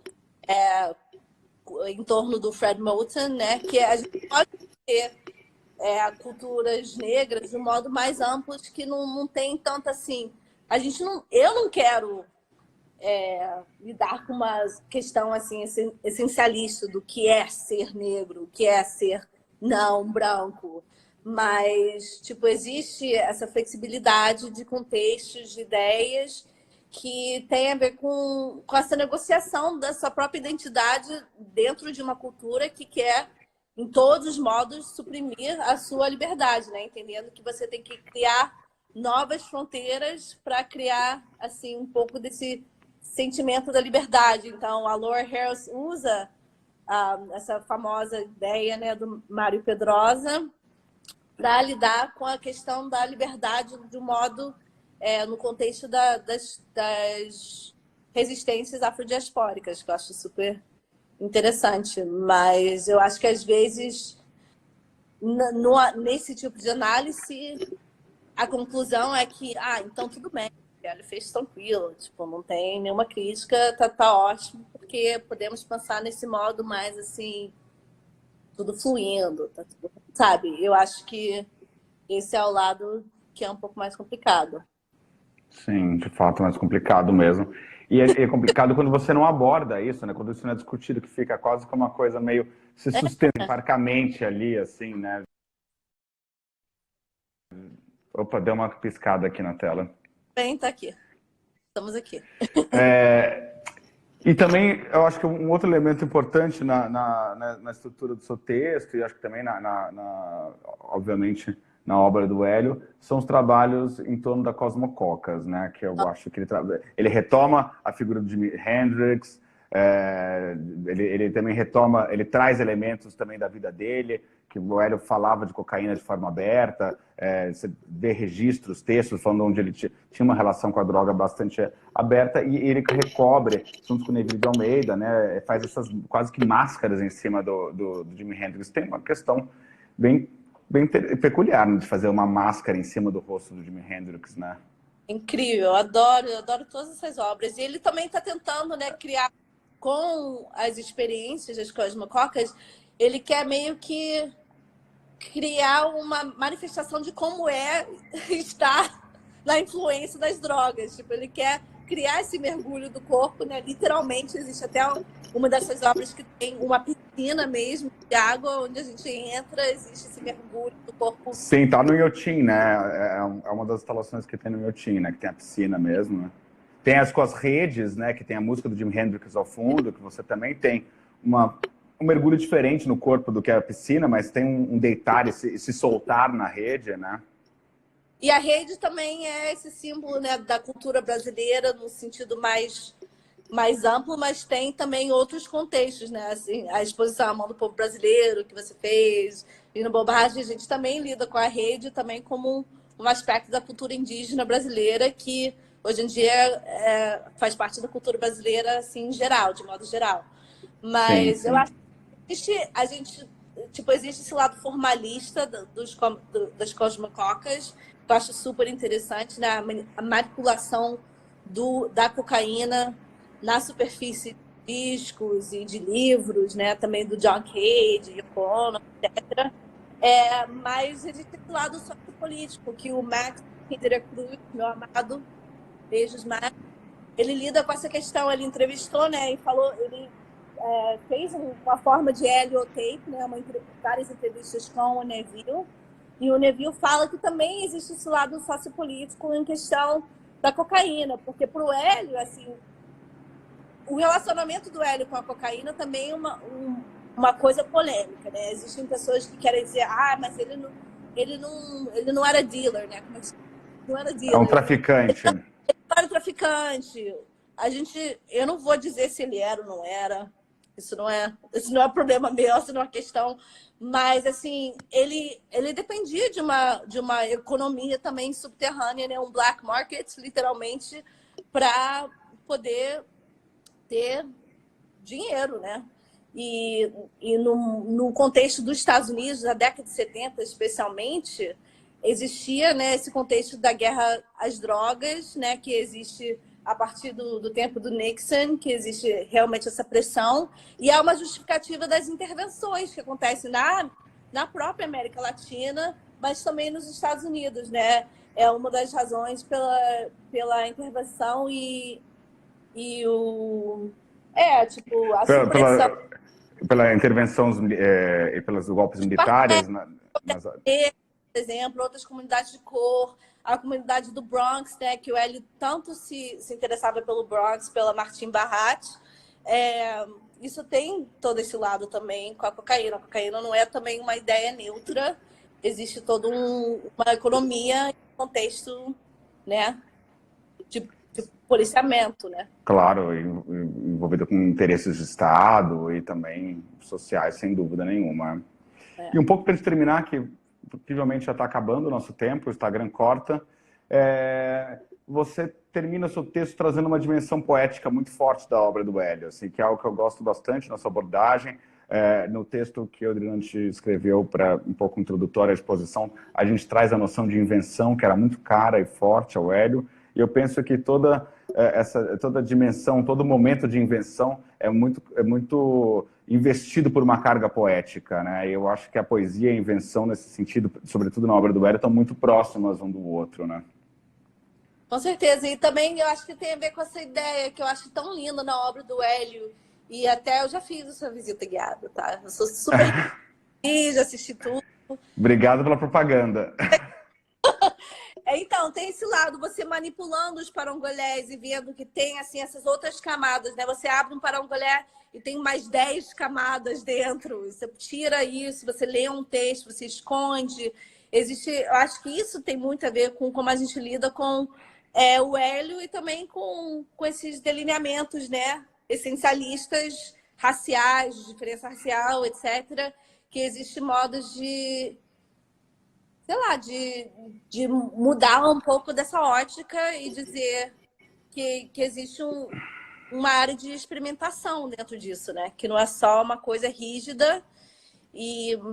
em torno do Fred Moulton, né? Que a gente pode ter culturas negras de um modo mais amplo, que não tem tanto assim. Eu não quero lidar com uma questão assim essencialista do que é ser negro, o que é ser não branco, mas tipo existe essa flexibilidade de contextos, de ideias que tem a ver com essa negociação da sua própria identidade dentro de uma cultura que quer em todos os modos suprimir a sua liberdade, né? Entendendo que você tem que criar novas fronteiras para criar assim um pouco desse sentimento da liberdade. Então, a Laura Harris usa essa famosa ideia, né, do Mário Pedrosa para lidar com a questão da liberdade de um modo no contexto das resistências afrodiaspóricas, que eu acho super interessante. Mas eu acho que às vezes nesse tipo de análise a conclusão é que então tudo bem, Hélio fez tranquilo, tipo, não tem nenhuma crítica, tá ótimo, porque podemos pensar nesse modo mais, assim, tudo fluindo, tá tudo, sabe? Eu acho que esse é o lado que é um pouco mais complicado. Sim, de fato, mais complicado mesmo. E é complicado quando você não aborda isso, né? Quando isso não é discutido, que fica quase como uma coisa meio se sustenta parcamente ali, assim, né? Opa, deu uma piscada aqui na tela. Bem, tá aqui. Estamos aqui. E também, eu acho que um outro elemento importante na estrutura do seu texto, e acho que também, obviamente, na obra do Hélio, são os trabalhos em torno da Cosmococas, né? Que eu acho que ele retoma a figura do Jimi Hendrix, ele também retoma, ele traz elementos também da vida dele, que o Hélio falava de cocaína de forma aberta, você vê registros, textos falando onde ele tinha uma relação com a droga bastante aberta, e ele recobre, junto com o Neville de Almeida, né, faz essas quase que máscaras em cima do Jimi Hendrix. Tem uma questão bem peculiar, né, de fazer uma máscara em cima do rosto do Jimi Hendrix, né? Incrível, eu adoro todas essas obras. E ele também está tentando, né, criar com as experiências das Cosmococas, ele quer meio que criar uma manifestação de como é estar na influência das drogas. Tipo, ele quer criar esse mergulho do corpo, né? Literalmente, existe até uma dessas obras que tem uma piscina mesmo de água, onde a gente entra, existe esse mergulho do corpo. Sim, tá no Iotim, né? É uma das instalações que tem no Iotim, né? Que tem a piscina mesmo, né? Tem as com as redes, né? Que tem a música do Jimi Hendrix ao fundo, que você também tem um mergulho diferente no corpo do que a piscina, mas tem um deitar e se soltar na rede, né? E a rede também é esse símbolo, né, da cultura brasileira, no sentido mais amplo, mas tem também outros contextos, né? Assim, a exposição à mão do povo brasileiro que você fez, e no Bobagem a gente também lida com a rede também como um aspecto da cultura indígena brasileira que hoje em dia faz parte da cultura brasileira, assim, em geral, de modo geral. Mas Sim. eu acho que tipo, existe esse lado formalista das cosmococas, que eu acho super interessante, né? A manipulação da cocaína na superfície de discos e de livros, né? Também do John Cage, Yoko Ono, etc. Mas existe esse lado sociopolítico, que o Max Cruz, meu amado, beijos, Max, ele lida com essa questão, ele entrevistou, né? E falou, ele fez uma forma de heliotape, né? Várias entrevistas com o Neville, e o Neville fala que também existe esse lado sociopolítico em questão da cocaína, porque para o Hélio, assim, o relacionamento do Hélio com a cocaína também é uma coisa polêmica, né? Existem pessoas que querem dizer, mas ele não era dealer, né? Como é que não era dealer. É um traficante. Ele era traficante. Eu não vou dizer se ele era ou não era. Isso não é problema meu, isso não é questão. Mas, assim, ele dependia de uma economia também subterrânea, né? Um black market, literalmente, para poder ter dinheiro, né? E no contexto dos Estados Unidos, na década de 70, especialmente, existia, né, esse contexto da guerra às drogas, né, que existe a partir do tempo do Nixon, que existe realmente essa pressão, e há uma justificativa das intervenções que acontecem na própria América Latina, mas também nos Estados Unidos, né? É uma das razões pela intervenção e tipo, a supressão. Pela intervenção e pelos golpes militares. Por exemplo, outras comunidades de cor, a comunidade do Bronx, né, que o Hélio tanto se interessava pelo Bronx, pela Martin Barrat. Isso tem todo esse lado também com a cocaína. A cocaína não é também uma ideia neutra, existe toda uma economia em contexto, né, de policiamento, né? Claro, envolvido com interesses de Estado e também sociais, sem dúvida nenhuma. E um pouco para a gente terminar, que possivelmente já está acabando o nosso tempo, o Instagram corta, você termina o seu texto trazendo uma dimensão poética muito forte da obra do Hélio, assim, que é algo que eu gosto bastante na sua abordagem. No texto que o Adriano escreveu para um pouco introdutória à exposição, a gente traz a noção de invenção, que era muito cara e forte ao Hélio, E eu penso que toda dimensão, todo momento de invenção é muito investido por uma carga poética, né? Eu acho que a poesia e a invenção, nesse sentido, sobretudo na obra do Hélio, estão muito próximas um do outro, né? Com certeza. E também eu acho que tem a ver com essa ideia que eu acho tão linda na obra do Hélio. E até eu já fiz essa visita guiada, tá? Eu sou super feliz, já assisti tudo. Obrigado pela propaganda. Então, tem esse lado, você manipulando os parangolés e vendo que tem assim, essas outras camadas, né? Você abre um parangolé e tem mais 10 camadas dentro. Você tira isso, você lê um texto, você esconde. Eu acho que isso tem muito a ver com como a gente lida com o Hélio e também com esses delineamentos, né? Essencialistas, raciais, de diferença racial, etc. Que existem modos de, sei lá, de mudar um pouco dessa ótica e dizer que existe uma área de experimentação dentro disso, né? Que não é só uma coisa rígida,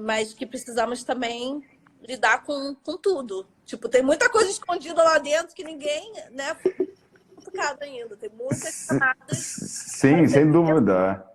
mas que precisamos também lidar com tudo. Tipo, tem muita coisa escondida lá dentro que ninguém, né, foi tocado ainda. Tem muitas camadas. Sim, sem dúvida.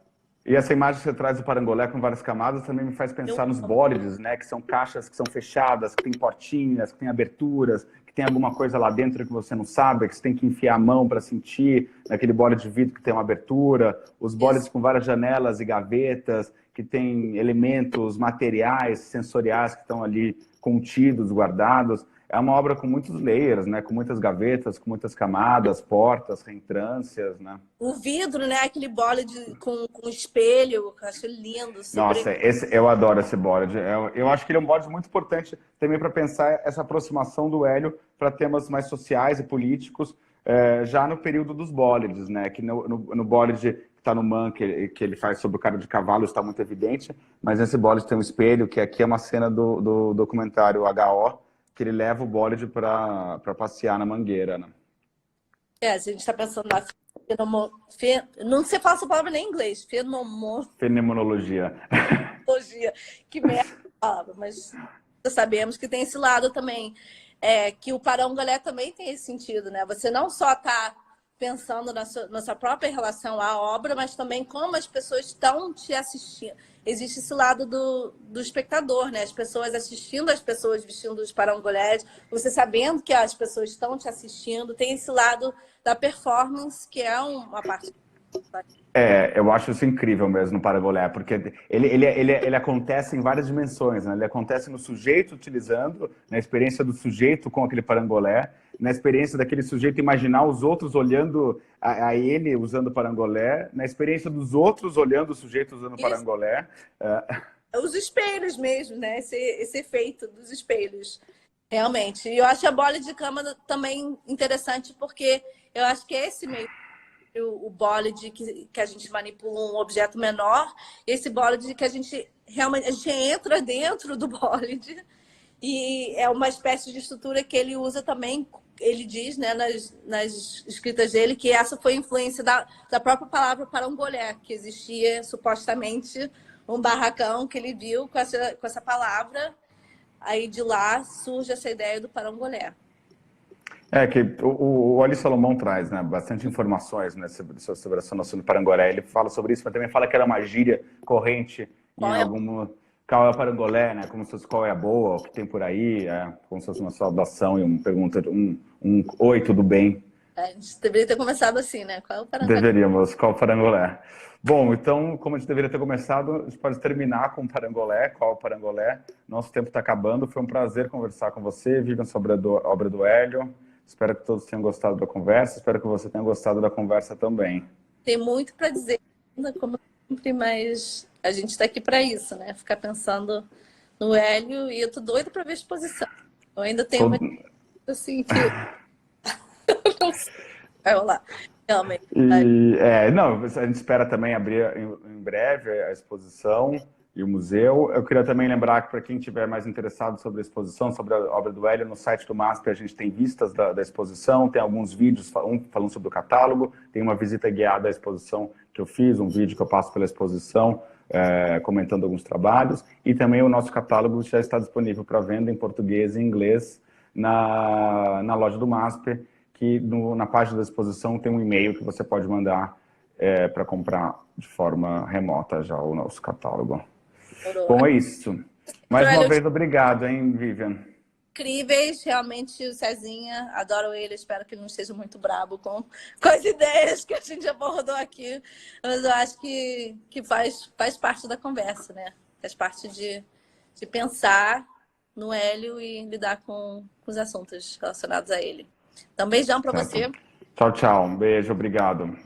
E essa imagem que você traz do parangolé com várias camadas também me faz pensar nos bólides, né? Que são caixas que são fechadas, que tem portinhas, que tem aberturas, que tem alguma coisa lá dentro que você não sabe, que você tem que enfiar a mão para sentir, naquele bólide de vidro que tem uma abertura, os bólides com várias janelas e gavetas, que tem elementos materiais, sensoriais que estão ali contidos, guardados. É uma obra com muitos layers, né? Com muitas gavetas, com muitas camadas, portas, reentrâncias, né? O vidro, né? Aquele bólide com espelho, que eu acho lindo. Nossa, eu adoro esse bólide. Eu acho que ele é um bólide muito importante também para pensar essa aproximação do Hélio para temas mais sociais e políticos, já no período dos bólides, né? Que no bólide que está no Man, que ele faz sobre o cara de cavalo, está muito evidente, mas nesse bólide tem um espelho, que aqui é uma cena do documentário HO, que ele leva o bólide para passear na mangueira, né? A gente está pensando na não sei falar essa palavra nem em inglês. Fenomenologia. Que merda a palavra, mas sabemos que tem esse lado também. Que o parangolé também tem esse sentido, né? Você não só está pensando na sua própria relação à obra, mas também como as pessoas estão te assistindo. Existe esse lado do espectador, né? As pessoas assistindo, as pessoas vestindo os parangolés, você sabendo que as pessoas estão te assistindo, tem esse lado da performance, que é uma parte. Eu acho isso incrível mesmo no parangolé, porque ele acontece em várias dimensões, né? Ele acontece no sujeito utilizando, na experiência do sujeito com aquele parangolé, na experiência daquele sujeito imaginar os outros olhando a ele usando o parangolé, na experiência dos outros olhando o sujeito usando o parangolé. Os espelhos mesmo, né? Esse efeito dos espelhos, realmente. E eu acho a bola de cama também interessante, porque eu acho que esse meio o bólide que a gente manipula um objeto menor, esse bólide que a gente realmente entra dentro do bólide e é uma espécie de estrutura que ele usa também, ele diz, né, nas escritas dele, que essa foi influência da própria palavra parangolé, que existia supostamente um barracão que ele viu com essa palavra, aí de lá surge essa ideia do parangolé. Que o Ali Salomão traz, né, bastante informações, né, sobre essa noção do parangolé. Ele fala sobre isso, mas também fala que era uma gíria corrente qual é o parangolé, né, como se fosse qual é a boa, o que tem por aí, como se fosse uma saudação e uma pergunta, um oi, tudo bem? A gente deveria ter começado assim, né? Qual é o parangolé? Deveríamos, qual é o parangolé? Bom, então, como a gente deveria ter começado, a gente pode terminar com o parangolé, qual é o parangolé? Nosso tempo está acabando, foi um prazer conversar com você, Vivian, sobre a obra do Hélio. Espero que todos tenham gostado da conversa. Espero que você tenha gostado da conversa também. Tem muito para dizer, como sempre, mas a gente está aqui para isso, né? Ficar pensando no Hélio e eu tô doida para ver a exposição. Eu ainda tenho uma assim que vai rolar. Realmente. Não, a gente espera também abrir em breve a exposição e o museu. Eu queria também lembrar que para quem estiver mais interessado sobre a exposição, sobre a obra do Hélio, no site do MASP a gente tem vistas da exposição, tem alguns vídeos falando sobre o catálogo, tem uma visita guiada à exposição que eu fiz, um vídeo que eu passo pela exposição, comentando alguns trabalhos, e também o nosso catálogo já está disponível para venda em português e inglês na loja do MASP, que na página da exposição tem um e-mail que você pode mandar para comprar de forma remota já o nosso catálogo. Bom, é isso. Mais uma vez, obrigado, hein, Vivian? Incríveis, realmente o Cezinha, adoro ele, espero que ele não esteja muito brabo com as ideias que a gente abordou aqui, mas eu acho que faz parte da conversa, né? Faz parte de pensar no Hélio e lidar com os assuntos relacionados a ele. Então, beijão para você. Tchau, tchau. Um beijo, obrigado.